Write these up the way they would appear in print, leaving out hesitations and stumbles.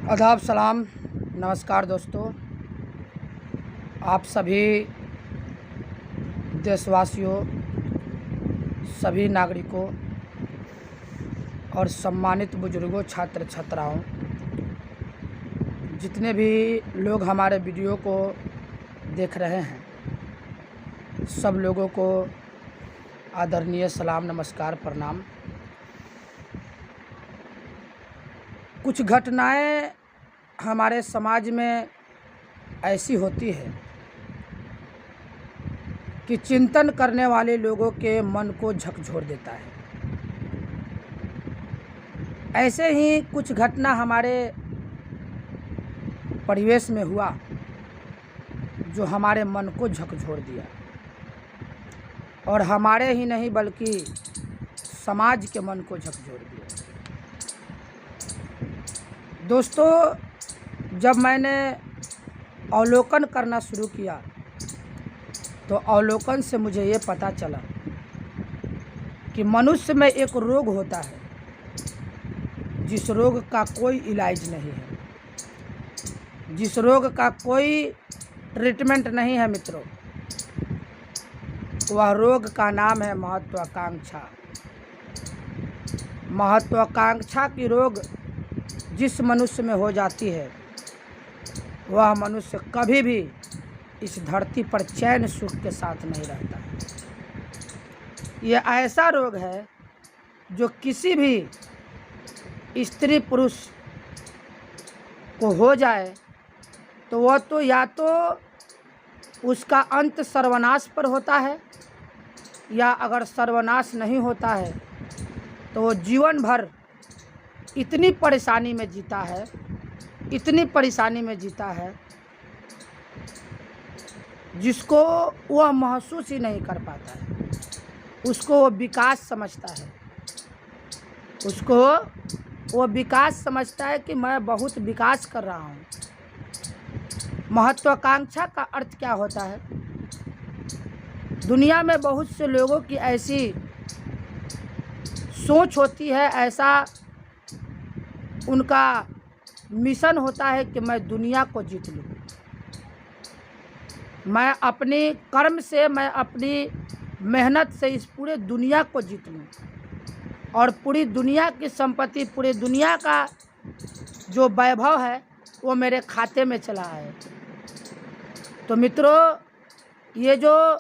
आदाब, सलाम, नमस्कार दोस्तों। आप सभी देशवासियों, सभी नागरिकों और सम्मानित बुजुर्गों, छात्र छात्राओं, जितने भी लोग हमारे वीडियो को देख रहे हैं, सब लोगों को आदरणीय सलाम, नमस्कार, प्रणाम। कुछ घटनाएं हमारे समाज में ऐसी होती है कि चिंतन करने वाले लोगों के मन को झकझोर देता है। ऐसे ही कुछ घटना हमारे परिवेश में हुआ जो हमारे मन को झकझोर दिया, और हमारे ही नहीं बल्कि समाज के मन को झकझोर दिया। दोस्तों, जब मैंने अवलोकन करना शुरू किया तो अवलोकन से मुझे ये पता चला कि मनुष्य में एक रोग होता है जिस रोग का कोई इलाज नहीं है, जिस रोग का कोई ट्रीटमेंट नहीं है मित्रों। वह रोग का नाम है महत्वाकांक्षा। महत्वाकांक्षा की रोग जिस मनुष्य में हो जाती है, वह मनुष्य कभी भी इस धरती पर चैन सुख के साथ नहीं रहता है। यह ऐसा रोग है जो किसी भी स्त्री पुरुष को हो जाए तो वह तो या तो उसका अंत सर्वनाश पर होता है, या अगर सर्वनाश नहीं होता है तो वो जीवन भर इतनी परेशानी में जीता है, इतनी परेशानी में जीता है जिसको वह महसूस ही नहीं कर पाता है। उसको वो विकास समझता है, उसको वो विकास समझता है कि मैं बहुत विकास कर रहा हूँ। महत्वाकांक्षा का अर्थ क्या होता है? दुनिया में बहुत से लोगों की ऐसी सोच होती है, ऐसा उनका मिशन होता है कि मैं दुनिया को जीत लूँ, मैं अपनी कर्म से, मैं अपनी मेहनत से इस पूरे दुनिया को जीत लूँ और पूरी दुनिया की संपत्ति, पूरी दुनिया का जो वैभव है वो मेरे खाते में चला आए। तो मित्रों, ये जो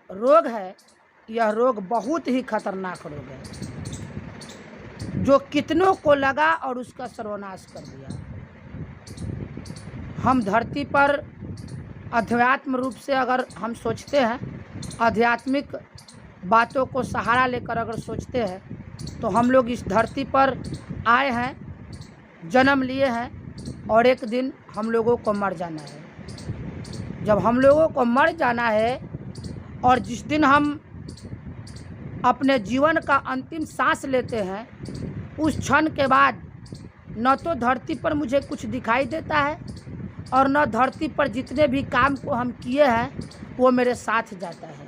रोग है, यह रोग बहुत ही खतरनाक रोग है जो कितनों को लगा और उसका सर्वनाश कर दिया। हम धरती पर अध्यात्म रूप से अगर हम सोचते हैं, आध्यात्मिक बातों को सहारा लेकर अगर सोचते हैं, तो हम लोग इस धरती पर आए हैं, जन्म लिए हैं और एक दिन हम लोगों को मर जाना है। जब हम लोगों को मर जाना है और जिस दिन हम अपने जीवन का अंतिम सांस लेते हैं, उस क्षण के बाद न तो धरती पर मुझे कुछ दिखाई देता है और न धरती पर जितने भी काम को हम किए हैं वो मेरे साथ जाता है।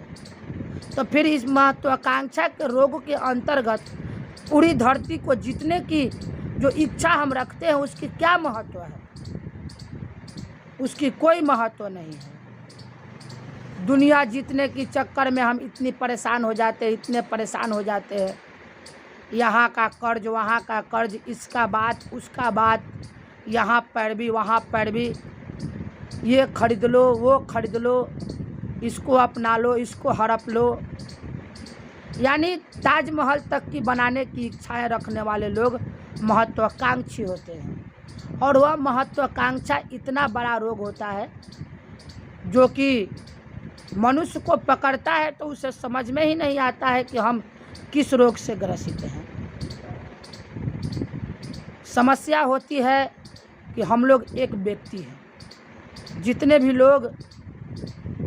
तो फिर इस महत्वाकांक्षा के रोग के अंतर्गत पूरी धरती को जीतने की जो इच्छा हम रखते हैं, उसकी क्या महत्व है? उसकी कोई महत्व नहीं है। दुनिया जीतने के चक्कर में हम इतनी परेशान हो जाते हैं, इतने परेशान हो जाते हैं। यहाँ का कर्ज, वहाँ का कर्ज, इसका बात, उसका बात, यहाँ पैरवी, वहाँ पैरवी, ये खरीद लो, वो खरीद लो, इसको अपना लो, इसको हड़प लो। यानी ताजमहल तक की बनाने की इच्छाएं रखने वाले लोग महत्वाकांक्षी होते हैं। और वह महत्वाकांक्षा इतना बड़ा रोग होता है जो कि मनुष्य को पकड़ता है तो उसे समझ में ही नहीं आता है कि हम किस रोग से ग्रसित हैं। समस्या होती है कि हम लोग एक व्यक्ति हैं, जितने भी लोग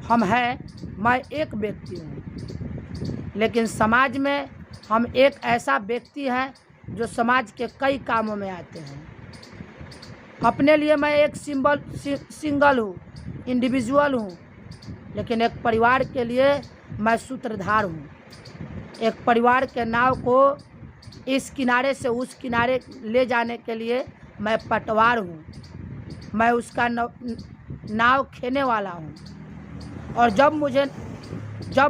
हम हैं, मैं एक व्यक्ति हूँ, लेकिन समाज में हम एक ऐसा व्यक्ति हैं जो समाज के कई कामों में आते हैं। अपने लिए मैं एक सिंगल हूँ, इंडिविजुअल हूँ, लेकिन एक परिवार के लिए मैं सूत्रधार हूँ। एक परिवार के नाव को इस किनारे से उस किनारे ले जाने के लिए मैं पटवार हूँ, मैं उसका नाव खेने वाला हूँ। और जब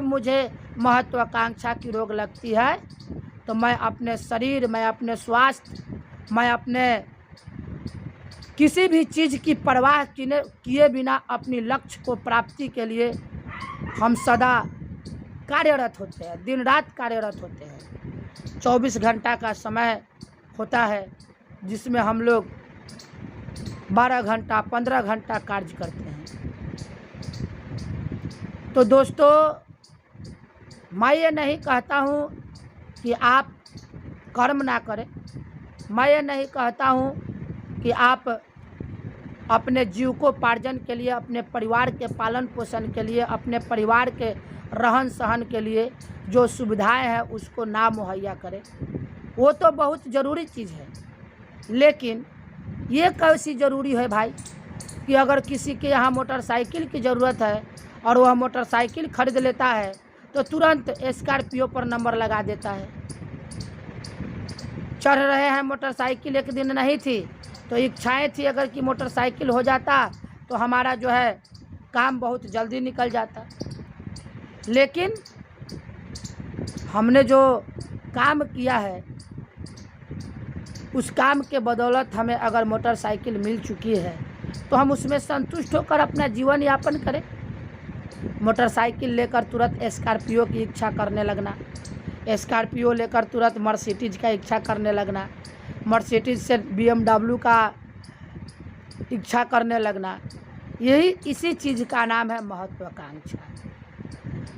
मुझे महत्वाकांक्षा की रोग लगती है तो मैं अपने शरीर, मैं अपने स्वास्थ्य, मैं अपने किसी भी चीज़ की परवाह किए बिना अपनी लक्ष्य को प्राप्ति के लिए हम सदा कार्यरत होते हैं, दिन रात कार्यरत होते हैं। 24 घंटा का समय होता है जिसमें हम लोग 12 घंटा 15 घंटा कार्य करते हैं। तो दोस्तों, मैं ये नहीं कहता हूँ कि आप कर्म ना करें, मैं ये नहीं कहता हूँ कि आप अपने जीविकोपार्जन के लिए, अपने परिवार के पालन पोषण के लिए, अपने परिवार के रहन सहन के लिए जो सुविधाएं हैं उसको ना मुहैया करें। वो तो बहुत ज़रूरी चीज़ है, लेकिन ये कैसी ज़रूरी है भाई कि अगर किसी के यहाँ मोटरसाइकिल की ज़रूरत है और वह मोटरसाइकिल खरीद लेता है तो तुरंत स्कॉर्पियो पर नंबर लगा देता है। चढ़ रहे हैं मोटरसाइकिल, एक दिन नहीं थी तो इच्छाएं थी अगर कि मोटरसाइकिल हो जाता तो हमारा जो है काम बहुत जल्दी निकल जाता। लेकिन हमने जो काम किया है उस काम के बदौलत हमें अगर मोटरसाइकिल मिल चुकी है तो हम उसमें संतुष्ट होकर अपना जीवन यापन करें। मोटरसाइकिल लेकर तुरंत स्कॉर्पियो की इच्छा करने लगना, स्कॉर्पियो लेकर तुरंत मर्सिडीज़ का इच्छा करने लगना, मर्सिडीज़ से BMW का इच्छा करने लगना, यही इसी चीज़ का नाम है महत्वाकांक्षा।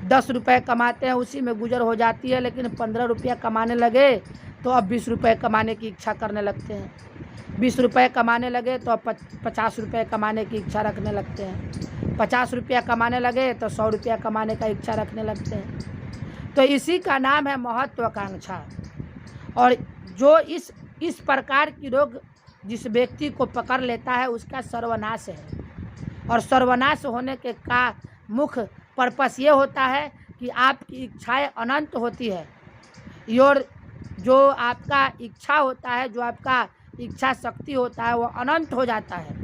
10 रुपये कमाते हैं उसी में गुजर हो जाती है, लेकिन 15 रुपया कमाने लगे तो अब 20 रुपये कमाने की इच्छा करने लगते हैं, 20 रुपये कमाने लगे तो अब 50 रुपये कमाने की इच्छा रखने लगते हैं, 50 रुपया कमाने लगे तो 100 रुपया कमाने का इच्छा रखने लगते हैं। तो इसी का नाम है महत्वाकांक्षा। और जो इस प्रकार की रोग जिस व्यक्ति को पकड़ लेता है उसका सर्वनाश है। और सर्वनाश होने के का मुख्य पर्पस ये होता है कि आपकी इच्छाएं अनंत होती है और जो आपका इच्छा होता है, जो आपका इच्छा शक्ति होता है वो अनंत हो जाता है।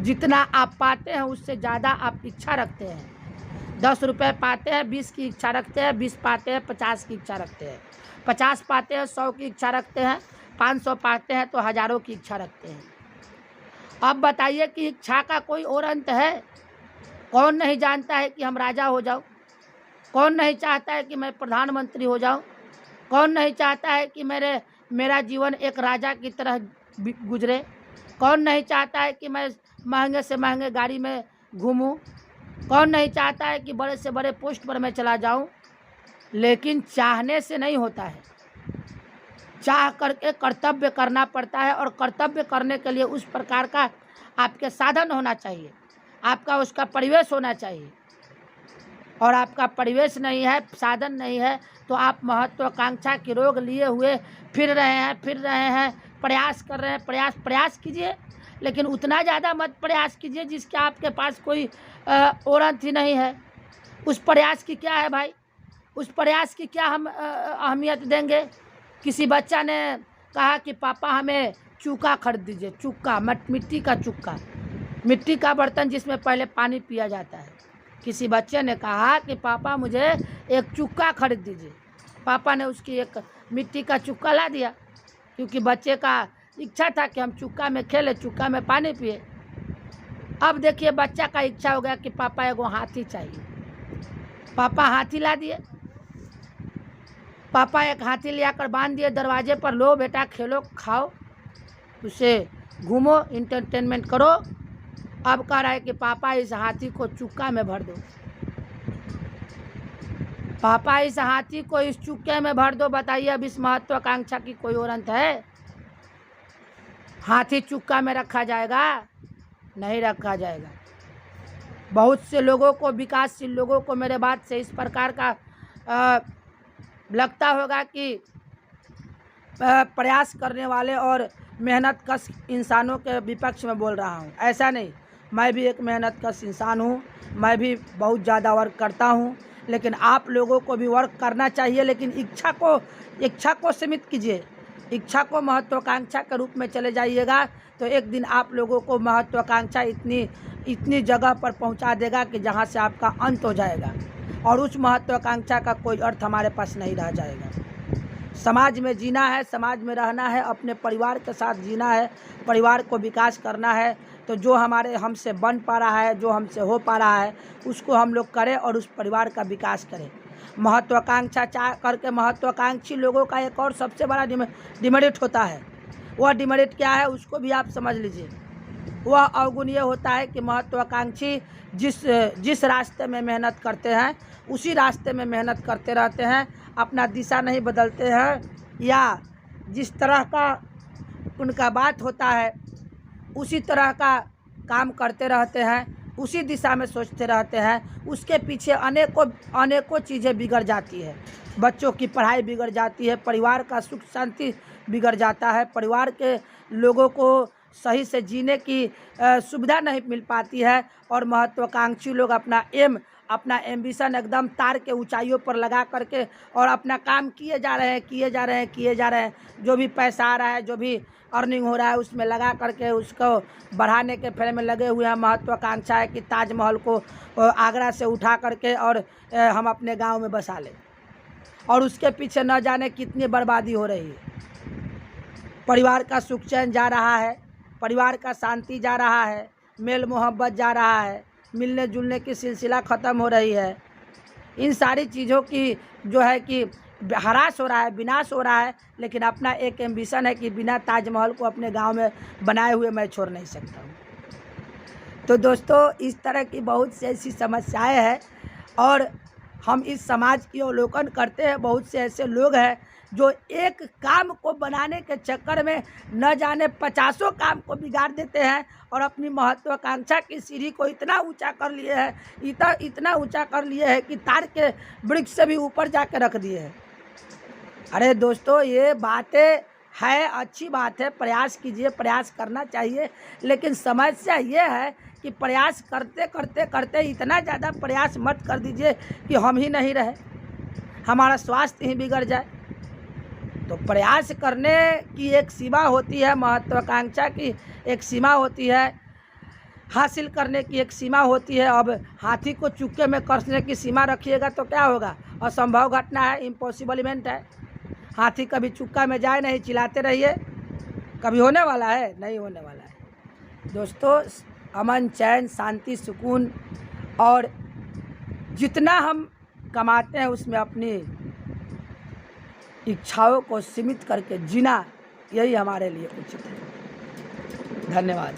जितना आप पाते हैं उससे ज़्यादा आप इच्छा रखते हैं। 10 रुपये पाते हैं 20 की इच्छा रखते हैं, 20 पाते हैं 50 की इच्छा रखते हैं, 50 पाते हैं 100 की इच्छा रखते हैं, 500 पाते हैं तो हज़ारों की इच्छा रखते हैं। अब बताइए कि इच्छा का कोई और अंत है? कौन नहीं जानता है कि हम राजा हो जाऊं? कौन नहीं चाहता है कि मैं प्रधानमंत्री हो जाऊं? कौन नहीं चाहता है कि मेरा जीवन एक राजा की तरह गुजरे? कौन नहीं चाहता है कि मैं महंगे से महंगे गाड़ी में घूमूं? कौन नहीं चाहता है कि बड़े से बड़े पोस्ट पर मैं चला जाऊं? लेकिन चाहने से नहीं होता है, चाह करके कर्तव्य करना पड़ता है। और कर्तव्य करने के लिए उस प्रकार का आपके साधन होना चाहिए, आपका उसका परिवेश होना चाहिए। और आपका परिवेश नहीं है, साधन नहीं है, तो आप महत्वाकांक्षा की रोग लिए हुए फिर रहे हैं, प्रयास कर रहे हैं। प्रयास कीजिए, लेकिन उतना ज़्यादा मत प्रयास कीजिए जिसके आपके पास कोई औरत ही नहीं है। उस प्रयास की क्या है भाई? उस प्रयास की क्या हम अहमियत देंगे? किसी बच्चा ने कहा कि पापा हमें चूका खरीद दीजिए, चूका, मिट्टी का चूका, मिट्टी का बर्तन जिसमें पहले पानी पिया जाता है। किसी बच्चे ने कहा कि पापा मुझे एक चूका खरीद दीजिए। पापा ने उसकी एक मिट्टी का चूका ला दिया, क्योंकि बच्चे का इच्छा था कि हम चूका में खेलें, चूका में पानी पिए। अब देखिए बच्चा का इच्छा हो गया कि पापा एगो हाथी चाहिए। पापा हाथी ला दिए। पापा एक हाथी ले आकर बांध दिए दरवाजे पर, लो बेटा खेलो खाओ, उसे घूमो, इंटरटेनमेंट करो। अब कह रहा है कि पापा इस हाथी को चुक्का में भर दो, पापा इस हाथी को इस चुक्के में भर दो। बताइए अब इस महत्वाकांक्षा की कोई और अंत है? हाथी चुक्का में रखा जाएगा? नहीं रखा जाएगा। बहुत से लोगों को, विकासशील लोगों को मेरे बात से इस प्रकार का लगता होगा कि प्रयास करने वाले और मेहनत कश इंसानों के विपक्ष में बोल रहा हूँ। ऐसा नहीं, मैं भी एक मेहनत कश इंसान हूँ, मैं भी बहुत ज़्यादा वर्क करता हूँ। लेकिन आप लोगों को भी वर्क करना चाहिए, लेकिन इच्छा को सीमित कीजिए। इच्छा को महत्वाकांक्षा के रूप में चले जाइएगा तो एक दिन आप लोगों को महत्वाकांक्षा इतनी जगह पर पहुंचा देगा कि जहां से आपका अंत हो जाएगा और उस महत्वाकांक्षा का कोई अर्थ हमारे पास नहीं रह जाएगा। समाज में जीना है, समाज में रहना है, अपने परिवार के साथ जीना है, परिवार को विकास करना है। तो जो हमारे हमसे बन पा रहा है, जो हमसे हो पा रहा है, उसको हम लोग करें और उस परिवार का विकास करें। महत्वाकांक्षा चाह करके महत्वाकांक्षी लोगों का एक और सबसे बड़ा डिमेरिट होता है। वह डिमेरिट क्या है उसको भी आप समझ लीजिए। वह अवगुण ये होता है कि महत्वाकांक्षी जिस रास्ते में मेहनत करते हैं उसी रास्ते में मेहनत करते रहते हैं, अपना दिशा नहीं बदलते हैं, या जिस तरह का उनका बात होता है उसी तरह का काम करते रहते हैं, उसी दिशा में सोचते रहते हैं। उसके पीछे अनेकों चीज़ें बिगड़ जाती है। बच्चों की पढ़ाई बिगड़ जाती है, परिवार का सुख शांति बिगड़ जाता है, परिवार के लोगों को सही से जीने की सुविधा नहीं मिल पाती है। और महत्वाकांक्षी लोग अपना एम्बिशन एकदम तार के ऊंचाइयों पर लगा करके और अपना काम किए जा रहे हैं। जो भी पैसा आ रहा है, जो भी अर्निंग हो रहा है, उसमें लगा करके उसको बढ़ाने के फेरे में लगे हुए हैं। महत्वाकांक्षा है कि ताजमहल को आगरा से उठा करके और हम अपने गांव में बसा लें, और उसके पीछे न जाने कितनी बर्बादी हो रही है। परिवार का सुख चैन जा रहा है, परिवार का शांति जा रहा है, मेल मोहब्बत जा रहा है, मिलने जुलने की सिलसिला ख़त्म हो रही है। इन सारी चीज़ों की जो है कि ह्रास हो रहा है, विनाश हो रहा है। लेकिन अपना एक एम्बिशन है कि बिना ताजमहल को अपने गांव में बनाए हुए मैं छोड़ नहीं सकता हूँ। तो दोस्तों, इस तरह की बहुत सी ऐसी समस्याएं हैं और हम इस समाज की अवलोकन करते हैं। बहुत से ऐसे लोग हैं जो एक काम को बनाने के चक्कर में न जाने 50 काम को बिगाड़ देते हैं और अपनी महत्वाकांक्षा की सीढ़ी को इतना ऊंचा कर लिए हैं, इतना ऊंचा कर लिए हैं कि तार के वृक्ष से भी ऊपर जाके रख दिए हैं। अरे दोस्तों, ये बातें है, अच्छी बात है, प्रयास कीजिए, प्रयास करना चाहिए। लेकिन समस्या ये है कि प्रयास करते करते करते इतना ज़्यादा प्रयास मत कर दीजिए कि हम ही नहीं रहे, हमारा स्वास्थ्य ही बिगड़ जाए। तो प्रयास करने की एक सीमा होती है, महत्वाकांक्षा की एक सीमा होती है, हासिल करने की एक सीमा होती है। अब हाथी को चुक्के में कसने की सीमा रखिएगा तो क्या होगा? असंभव घटना है, इम्पॉसिबल इवेंट है। हाथी कभी चुक्का में जाए नहीं, चिल्लाते रहिए, कभी होने वाला है? नहीं होने वाला है। दोस्तों, अमन, चैन, शांति, सुकून और जितना हम कमाते हैं उसमें अपनी इच्छाओं को सीमित करके जीना, यही हमारे लिए उचित है। धन्यवाद।